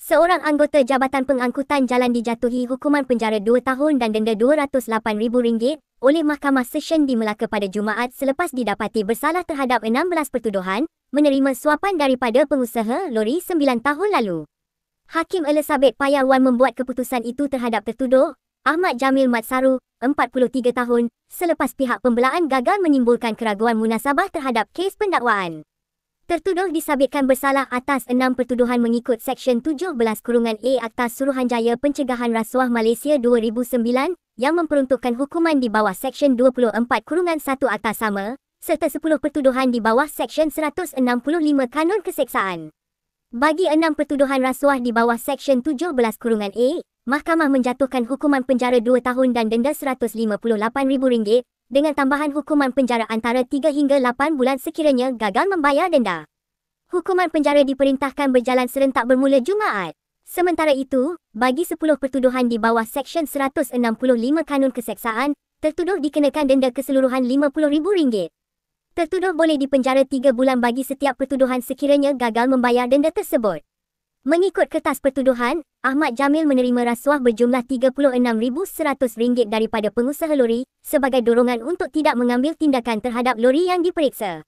Seorang anggota Jabatan Pengangkutan Jalan dijatuhi hukuman penjara 2 tahun dan denda RM208,000 oleh Mahkamah Session di Melaka pada Jumaat selepas didapati bersalah terhadap 16 pertuduhan menerima suapan daripada pengusaha lori 9 tahun lalu. Hakim Elizabeth Payarwan membuat keputusan itu terhadap tertuduh Ahmad Jamil Matsaru, 43 tahun, selepas pihak pembelaan gagal menimbulkan keraguan munasabah terhadap kes pendakwaan. Tertuduh disabitkan bersalah atas 6 pertuduhan mengikut Seksyen 17(A) Akta Suruhanjaya Pencegahan Rasuah Malaysia 2009 yang memperuntukkan hukuman di bawah Seksyen 24(1) Akta sama, serta 10 pertuduhan di bawah Seksyen 165 Kanun Keseksaan. Bagi 6 pertuduhan rasuah di bawah Seksyen 17(A), Mahkamah menjatuhkan hukuman penjara 2 tahun dan denda RM158,000 dengan tambahan hukuman penjara antara 3 hingga 8 bulan sekiranya gagal membayar denda. Hukuman penjara diperintahkan berjalan serentak bermula Jumaat. Sementara itu, bagi 10 pertuduhan di bawah Seksyen 165 Kanun Keseksaan, tertuduh dikenakan denda keseluruhan RM50,000. Tertuduh boleh dipenjara 3 bulan bagi setiap pertuduhan sekiranya gagal membayar denda tersebut. Mengikut kertas pertuduhan, Ahmad Jamil menerima rasuah berjumlah RM36,100 daripada pengusaha lori sebagai dorongan untuk tidak mengambil tindakan terhadap lori yang diperiksa.